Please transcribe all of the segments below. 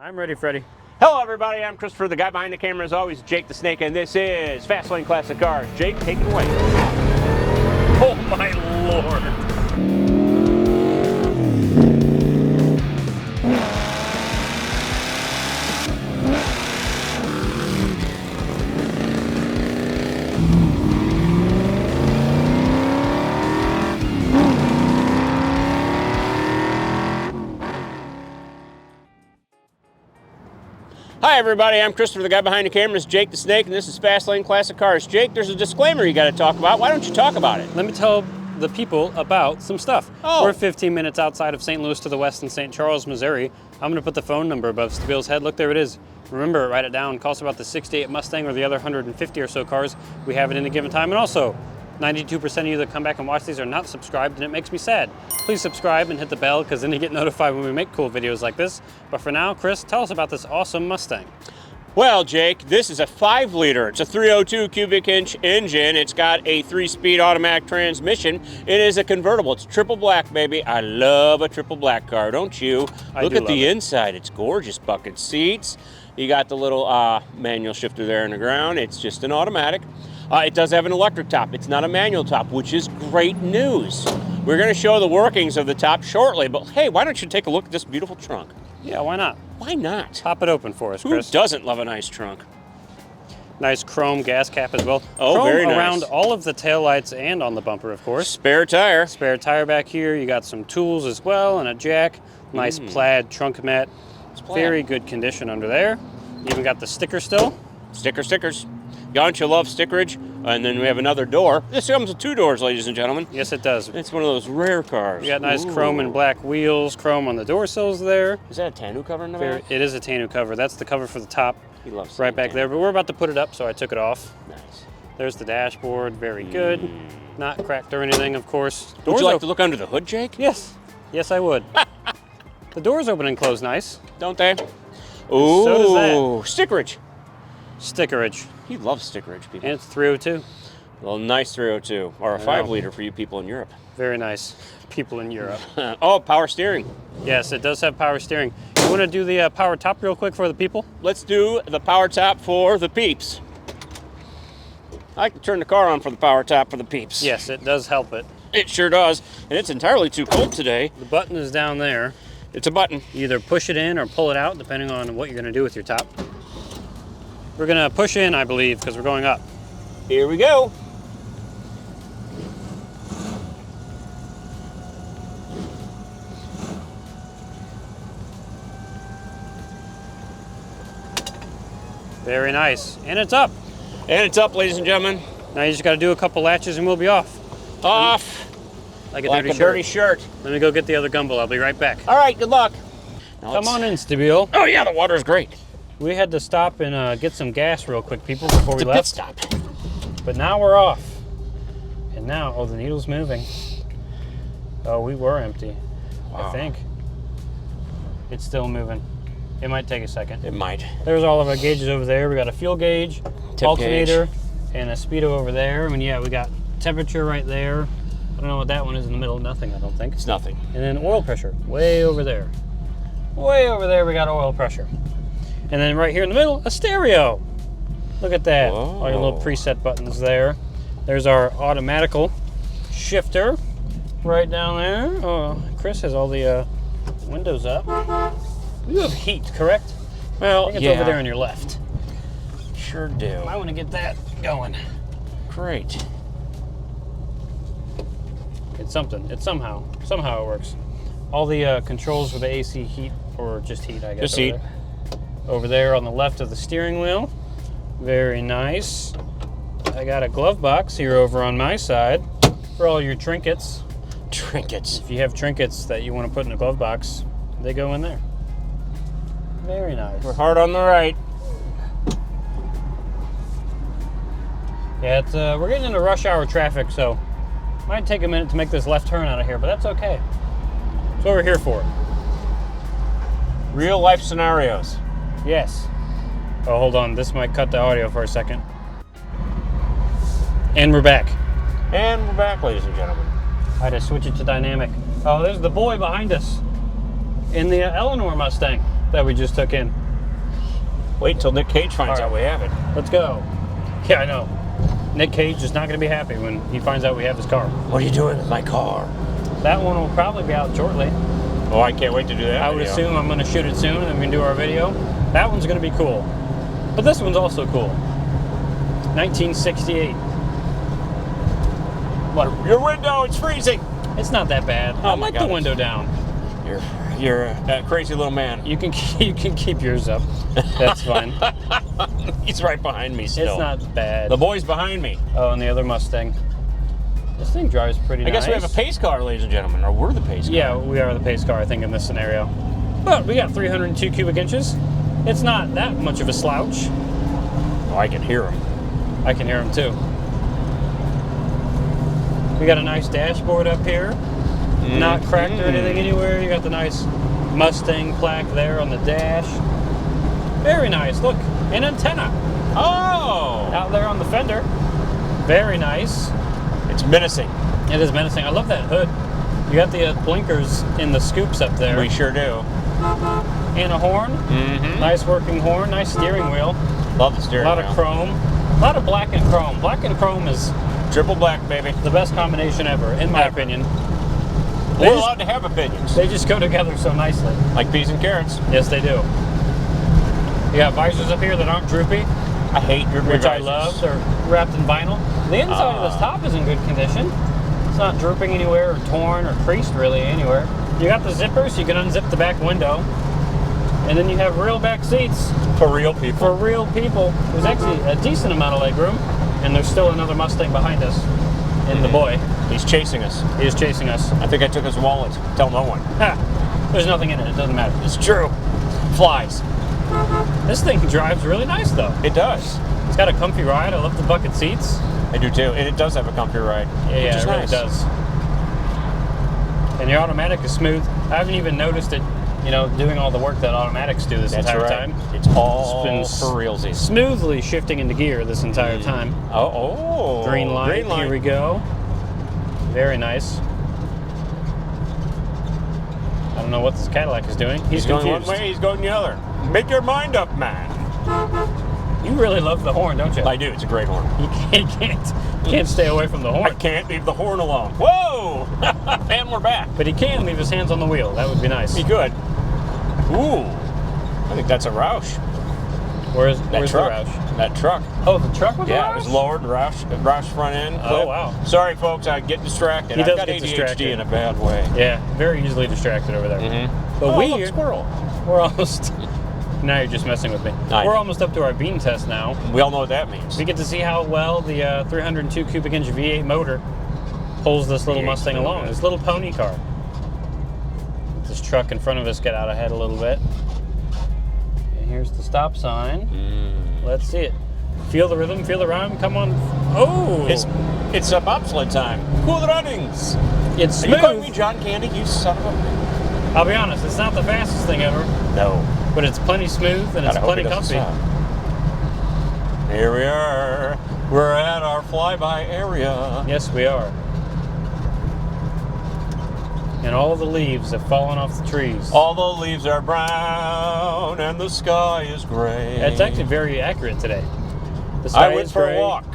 I'm ready, Freddie. Hello, everybody. I'm Christopher, the guy behind the camera, as always, Jake the Snake, and this is Fast Lane Classic Cars. Jake, take it away. Oh, my Lord. Hi everybody, I'm Christopher, the guy behind the camera is Jake the Snake, and this is Fast Lane Classic Cars. Jake, there's a disclaimer you got to talk about. Why don't you talk about it? Let me tell the people about some stuff. Oh. We're 15 minutes outside of St. Louis to the west in St. Charles, Missouri. I'm gonna put the phone number above Stabile's head. Look, there it is. Remember, write it down. Call us about the 68 Mustang or the other 150 or so cars we have at any given time. And also, 92% of you that come back and watch these are not subscribed, and it makes me sad. Please subscribe and hit the bell, because then you get notified when we make cool videos like this. But for now, Chris, tell us about this awesome Mustang. Well, Jake, this is a 5-liter. It's a 302 cubic inch engine. It's got a 3-speed automatic transmission. It is a convertible. It's triple black, baby. I love a triple black car, don't you? Look at the inside. It's gorgeous. Bucket seats. You got the little manual shifter there in the ground. It's just an automatic. It does have an electric top. It's not a manual top, which is great news. We're going to show the workings of the top shortly, but hey, why don't you take a look at this beautiful trunk? Yeah, why not? Why not? Pop it open for us, Chris. Who doesn't love a nice trunk? Nice chrome gas cap as well. Oh, chrome very nice. around all of the taillights and on the bumper, of course. Spare tire. Spare tire back here. You got some tools as well and a jack. Nice plaid trunk mat. Very good condition under there. You even got the sticker still. Stickers. Don't you love stickerage? And then we have another door. This comes with 2 doors, ladies and gentlemen. Yes, it does. It's one of those rare cars. You got nice chrome and black wheels, chrome on the door sills there. Is that a tonneau cover in the back? It is a tonneau cover. That's the cover for the top. He loves right back there. But we're about to put it up, so I took it off. Nice. There's the dashboard. Very good. Not cracked or anything, of course. Would you like to look under the hood, Jake? Yes. Yes, I would. The doors open and close nice. Don't they? Ooh. So does that. Stickerage. Stickerage. He loves stickerage, people. And it's 302. A little nice 302, or a 5-liter for you people in Europe. Very nice. People in Europe. Oh, power steering. Yes, it does have power steering. You want to do the power top real quick for the people? Let's do the power top for the peeps. I like to turn the car on for the power top for the peeps. Yes, it does help it. It sure does, and it's entirely too cold today. The button is down there. It's a button. You either push it in or pull it out, depending on what you're going to do with your top. We're going to push in, I believe, because we're going up. Here we go. Very nice. And it's up. And it's up, ladies and gentlemen. Now you just got to do a couple latches and we'll be off. Off. Like a dirty shirt. Let me go get the other gumball. I'll be right back. All right, good luck. Now Come on in, Stabile. Oh, yeah, the water's great. We had to stop and get some gas real quick, people, before we left. Pit stop. But now we're off. And now, oh, the needle's moving. Oh, we were empty, I think. It's still moving. It might take a second. It might. There's all of our gauges over there. We got a fuel gauge, alternator, and a speedo over there. I mean, yeah, we got temperature right there. I don't know what that one is in the middle. Nothing, I don't think. It's nothing. And then oil pressure, way over there. Way over there, we got oil pressure. And then right here in the middle, a stereo. Look at that. Whoa. All your little preset buttons there. There's our automatical shifter right down there. Oh, Chris has all the windows up. You have heat, correct? Well, I think it's over there on your left. Sure do. I want to get that going. Great. It's something. It's somehow it works. All the controls for the AC heat, or just heat, I guess. Just heat. Over there on the left of the steering wheel. Very nice. I got a glove box here over on my side for all your trinkets. Trinkets. If you have trinkets that you want to put in a glove box, they go in there. Very nice. We're hard on the right. Yeah, it's we're getting into rush hour traffic, so it might take a minute to make this left turn out of here, but that's okay. That's what we're here for. Real life scenarios. Yes. Oh, hold on. This might cut the audio for a second. And we're back. And we're back, ladies and gentlemen. I had to switch it to dynamic. Oh, there's the boy behind us in the Eleanor Mustang. that we just took in. Wait until Nick Cage finds out we have it. Let's go. Yeah, I know. Nick Cage is not going to be happy when he finds out we have his car. What are you doing with my car? That one will probably be out shortly. Oh, I can't wait to do that. I would assume I'm going to shoot it soon and we can do our video. That one's going to be cool. But this one's also cool. 1968. What? Your window, it's freezing. It's not that bad. Oh, I like the window down. You're a crazy little man. You can keep yours up. That's fine. He's right behind me still. It's not bad. The boy's behind me. Oh, and the other Mustang. This thing drives pretty nice. I guess we have a pace car, ladies and gentlemen, or we're the pace car. Yeah, we are the pace car, I think, in this scenario. But we got 302 cubic inches. It's not that much of a slouch. Oh, I can hear him. I can hear him too. We got a nice dashboard up here. Not cracked or anything anywhere. You got the nice Mustang plaque there on the dash. Very nice. Look, an antenna. Oh! Out there on the fender. Very nice. It's menacing. It is menacing. I love that hood. You got the blinkers in the scoops up there. We sure do. And a horn. Nice working horn. Nice steering wheel. Love the steering wheel. A lot of chrome. A lot of black and chrome. Black and chrome is triple black, baby. The best combination ever, in my opinion. We're allowed to have opinions. They just go together so nicely. Like peas and carrots. Yes, they do. You got visors up here that aren't droopy. I hate droopy Which visors. I love. They're wrapped in vinyl. The inside of this top is in good condition. It's not drooping anywhere or torn or creased really anywhere. You got the zippers, so you can unzip the back window. And then you have real back seats. For real people. For real people. There's actually a decent amount of legroom. And there's still another Mustang behind us. And the boy. He's chasing us. He is chasing us. I think I took his wallet. Tell no one. Ha! There's nothing in it. It doesn't matter. It's true. Flies. This thing drives really nice, though. It does. It's got a comfy ride. I love the bucket seats. I do, too. And it does have a comfy ride. Yeah, it really nice. does. And your automatic is smooth. I haven't even noticed it, you know, doing all the work that automatics do this entire time. It's all for realsies. Smoothly shifting into gear this entire time. Oh. Green light. Green light. Here we go. Very nice. I don't know what this Cadillac is doing. He's going confused. one way, he's going the other. Make your mind up, man. You really love the horn, don't you? I do. It's a great horn. You can't stay away from the horn. I can't leave the horn alone. Whoa! And we're back. But he can leave his hands on the wheel. That would be nice. He could. Ooh. I think that's a Roush. Where's the truck? Roush? That truck. Oh, the truck was a Roush? It was lowered. Roush front end. Oh, clip. wow. Sorry, folks. I get distracted. He does I've got get ADHD distracted. in a bad way. Yeah, very easily distracted over there. But look, squirrel. We're almost... Now you're just messing with me. We're almost up to our bean test now. We all know what that means. We get to see how well the 302 cubic inch V8 motor pulls this little Mustang along. This little pony car. This truck in front of us get out ahead a little bit. And here's the stop sign. Let's see it. Feel the rhythm, feel the rhyme. Come on. Oh! It's a bobsled time. Cool runnings. It's smooth. Are you calling me John Candy, you son of a... I'll be honest, it's not the fastest thing ever. No. But it's plenty smooth and it's plenty comfy. Here we are. We're at our flyby area. Yes, we are. And all the leaves have fallen off the trees. All the leaves are brown and the sky is gray. It's actually very accurate today. The sky I went is for gray. a walk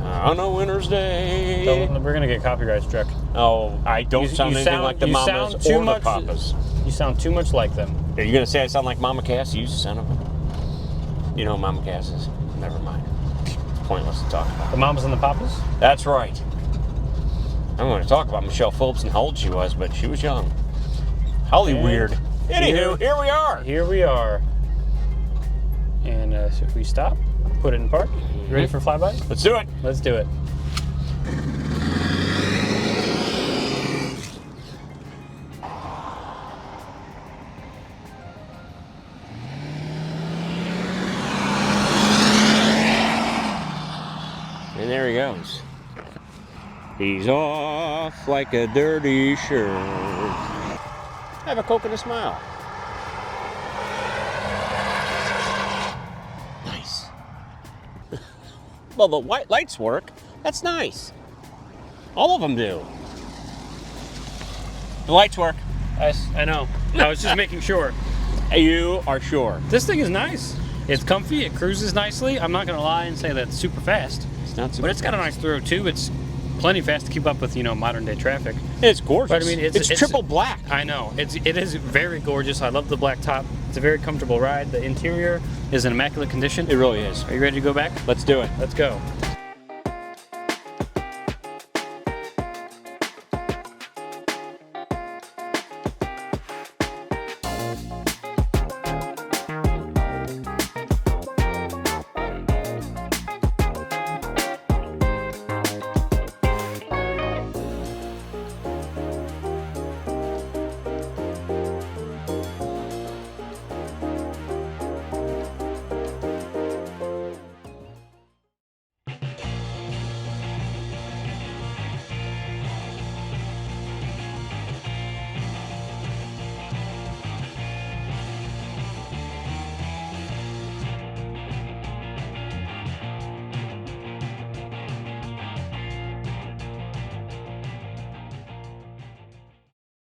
on a winter's day. So we're going to get copyright struck. Oh, I don't sound anything like the mamas or the papas. You sound too much like them. Are you going to say I sound like Mama Cass? You son of a... You know who Mama Cass is. Never mind. It's pointless to talk about. The mamas and the papas? That's right. I'm going to talk about Michelle Phillips and how old she was, but she was young. Holly weird. Anywho, here we are. Here we are. And so if we stop, put it in park. You ready for flyby? Let's do it. Let's do it. And there he goes. He's off like a dirty shirt. Have a Coke and a smile. Nice. Well, the white lights work. That's nice. All of them do. The lights work. I know. I was just making sure. You are sure. This thing is nice. It's comfy, it cruises nicely. I'm not gonna lie and say that it's super fast. It's not super But it's got a nice throw too. It's plenty fast to keep up with, modern day traffic. It's gorgeous. But I mean, it's triple black. I know. It is very gorgeous. I love the black top. It's a very comfortable ride. The interior is in immaculate condition. It really is. Are you ready to go back? Let's do it. Let's go.